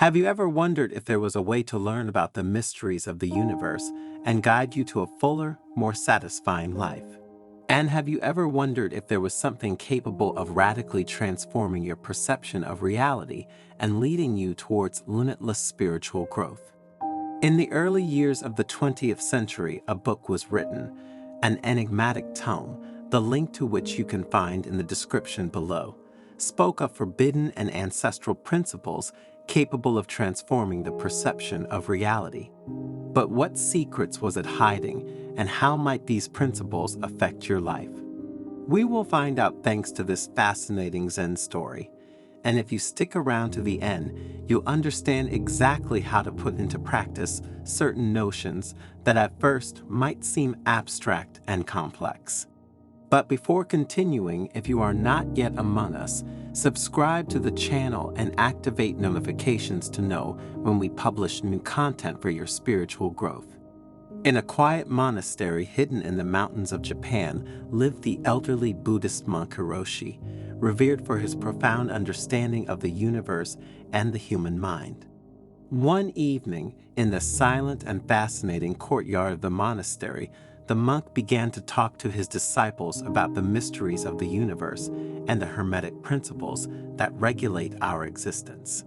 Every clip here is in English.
Have you ever wondered if there was a way to learn about the mysteries of the universe and guide you to a fuller, more satisfying life? And have you ever wondered if there was something capable of radically transforming your perception of reality and leading you towards limitless spiritual growth? In the early years of the 20th century, a book was written, an enigmatic tome, the link to which you can find in the description below, spoke of forbidden and ancestral principles capable of transforming the perception of reality. But what secrets was it hiding, and how might these principles affect your life? We will find out thanks to this fascinating Zen story. And if you stick around to the end, you'll understand exactly how to put into practice certain notions that at first might seem abstract and complex. But before continuing, if you are not yet among us, subscribe to the channel and activate notifications to know when we publish new content for your spiritual growth. In a quiet monastery hidden in the mountains of Japan lived the elderly Buddhist monk Hiroshi, revered for his profound understanding of the universe and the human mind. One evening, in the silent and fascinating courtyard of the monastery, the monk began to talk to his disciples about the mysteries of the universe and the hermetic principles that regulate our existence.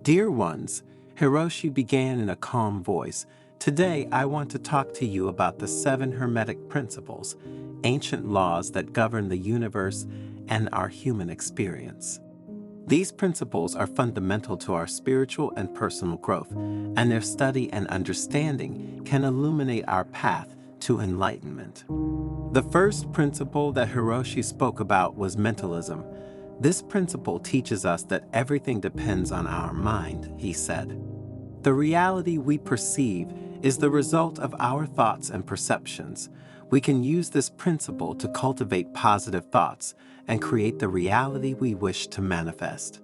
Dear ones, Hiroshi began in a calm voice, today I want to talk to you about the 7 hermetic principles, ancient laws that govern the universe and our human experience. These principles are fundamental to our spiritual and personal growth, and their study and understanding can illuminate our path to enlightenment. The first principle that Hiroshi spoke about was mentalism. This principle teaches us that everything depends on our mind, he said. The reality we perceive is the result of our thoughts and perceptions. We can use this principle to cultivate positive thoughts and create the reality we wish to manifest.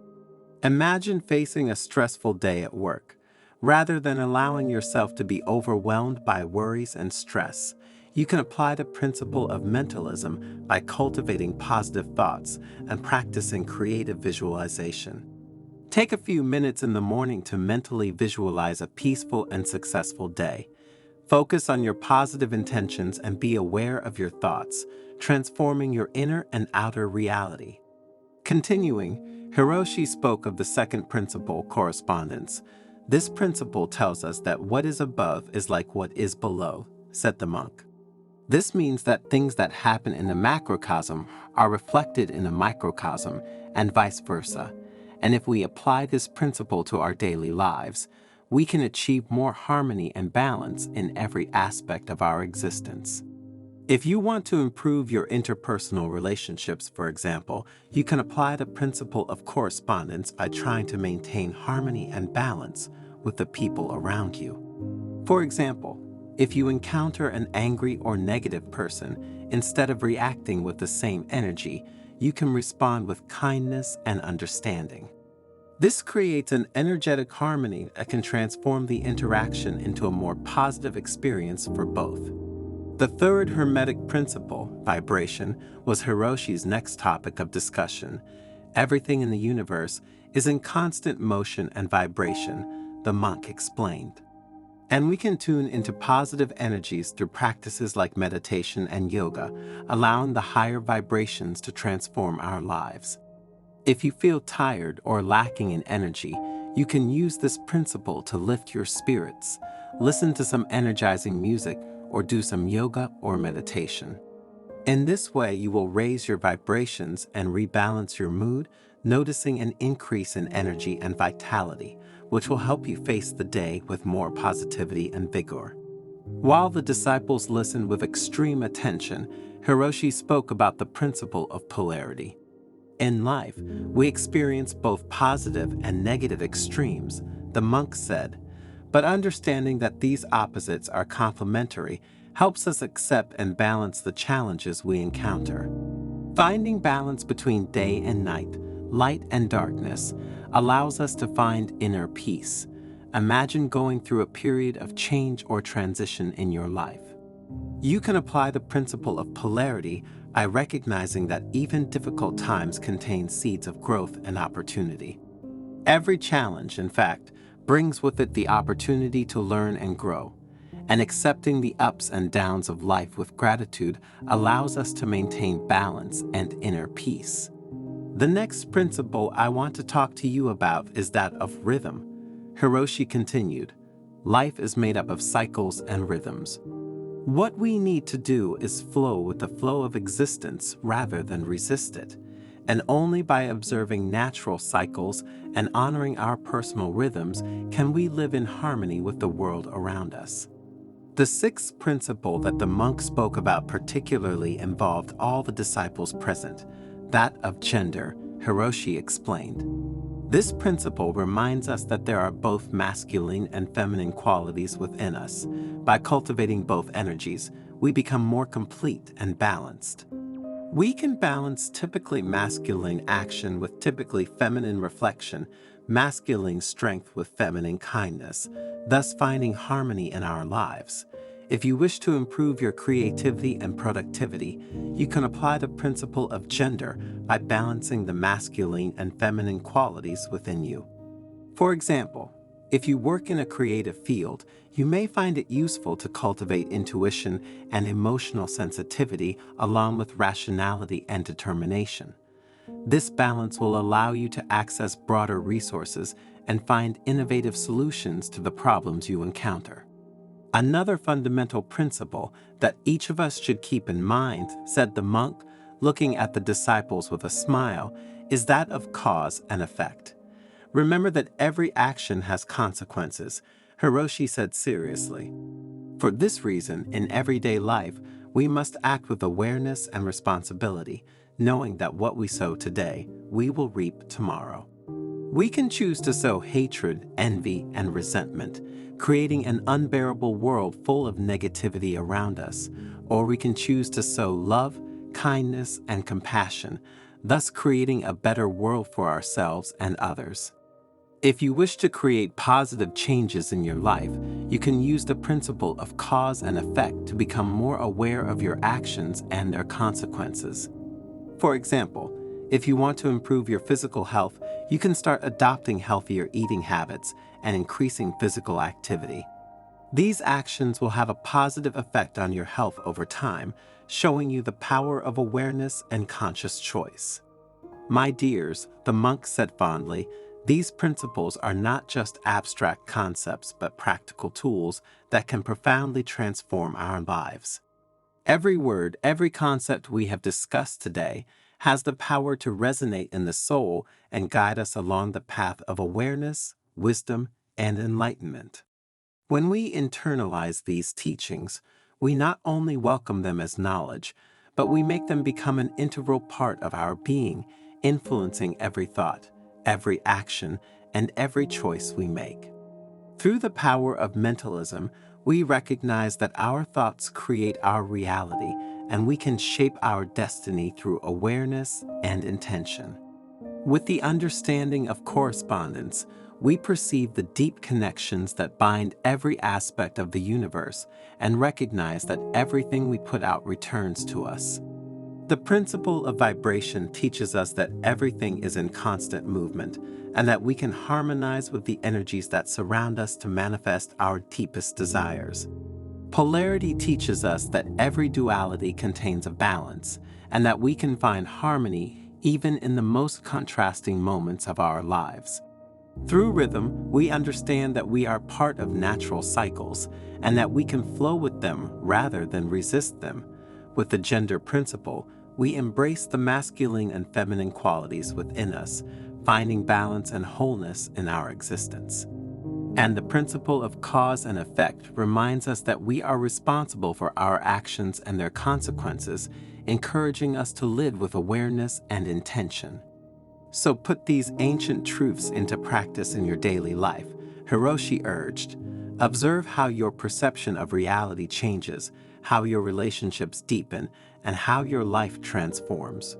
Imagine facing a stressful day at work. Rather than allowing yourself to be overwhelmed by worries and stress, you can apply the principle of mentalism by cultivating positive thoughts and practicing creative visualization. Take a few minutes in the morning to mentally visualize a peaceful and successful day. Focus on your positive intentions and be aware of your thoughts, transforming your inner and outer reality. Continuing, Hiroshi spoke of the second principle, correspondence. This principle tells us that what is above is like what is below, said the monk. This means that things that happen in a macrocosm are reflected in a microcosm, and vice versa. And if we apply this principle to our daily lives, we can achieve more harmony and balance in every aspect of our existence. If you want to improve your interpersonal relationships, for example, you can apply the principle of correspondence by trying to maintain harmony and balance with the people around you. For example, if you encounter an angry or negative person, instead of reacting with the same energy, you can respond with kindness and understanding. This creates an energetic harmony that can transform the interaction into a more positive experience for both. The third hermetic principle, vibration, was Hiroshi's next topic of discussion. Everything in the universe is in constant motion and vibration, the monk explained. And we can tune into positive energies through practices like meditation and yoga, allowing the higher vibrations to transform our lives. If you feel tired or lacking in energy, you can use this principle to lift your spirits. Listen to some energizing music or do some yoga or meditation. In this way, you will raise your vibrations and rebalance your mood, noticing an increase in energy and vitality, which will help you face the day with more positivity and vigor. While the disciples listened with extreme attention, Hiroshi spoke about the principle of polarity. In life, we experience both positive and negative extremes, the monk said, but understanding that these opposites are complementary helps us accept and balance the challenges we encounter. Finding balance between day and night, light and darkness, allows us to find inner peace. Imagine going through a period of change or transition in your life. You can apply the principle of polarity by recognizing that even difficult times contain seeds of growth and opportunity. Every challenge, in fact, brings with it the opportunity to learn and grow. And accepting the ups and downs of life with gratitude allows us to maintain balance and inner peace. The next principle I want to talk to you about is that of rhythm. Hiroshi continued, "Life is made up of cycles and rhythms. What we need to do is flow with the flow of existence rather than resist it. And only by observing natural cycles and honoring our personal rhythms can we live in harmony with the world around us." The sixth principle that the monk spoke about particularly involved all the disciples present, that of gender, Hiroshi explained. This principle reminds us that there are both masculine and feminine qualities within us. By cultivating both energies, we become more complete and balanced. We can balance typically masculine action with typically feminine reflection, masculine strength with feminine kindness, thus finding harmony in our lives. If you wish to improve your creativity and productivity, you can apply the principle of gender by balancing the masculine and feminine qualities within you. For example, if you work in a creative field, you may find it useful to cultivate intuition and emotional sensitivity along with rationality and determination. This balance will allow you to access broader resources and find innovative solutions to the problems you encounter. Another fundamental principle that each of us should keep in mind, said the monk, looking at the disciples with a smile, is that of cause and effect. Remember that every action has consequences, Hiroshi said seriously. For this reason, in everyday life, we must act with awareness and responsibility, knowing that what we sow today, we will reap tomorrow. We can choose to sow hatred, envy, and resentment, creating an unbearable world full of negativity around us, or we can choose to sow love, kindness, and compassion, thus creating a better world for ourselves and others. If you wish to create positive changes in your life, you can use the principle of cause and effect to become more aware of your actions and their consequences. For example, if you want to improve your physical health, you can start adopting healthier eating habits and increasing physical activity. These actions will have a positive effect on your health over time, showing you the power of awareness and conscious choice. My dears, the monk said fondly, these principles are not just abstract concepts but practical tools that can profoundly transform our lives. Every word, every concept we have discussed today has the power to resonate in the soul and guide us along the path of awareness, wisdom, and enlightenment. When we internalize these teachings, we not only welcome them as knowledge, but we make them become an integral part of our being, influencing every thought, every action, and every choice we make. Through the power of mentalism, we recognize that our thoughts create our reality, and we can shape our destiny through awareness and intention. With the understanding of correspondence, we perceive the deep connections that bind every aspect of the universe and recognize that everything we put out returns to us. The principle of vibration teaches us that everything is in constant movement and that we can harmonize with the energies that surround us to manifest our deepest desires. Polarity teaches us that every duality contains a balance and that we can find harmony even in the most contrasting moments of our lives. Through rhythm, we understand that we are part of natural cycles and that we can flow with them rather than resist them. With the gender principle, we embrace the masculine and feminine qualities within us, finding balance and wholeness in our existence. And the principle of cause and effect reminds us that we are responsible for our actions and their consequences, encouraging us to live with awareness and intention. So put these ancient truths into practice in your daily life, Hiroshi urged. Observe how your perception of reality changes, how your relationships deepen, and how your life transforms.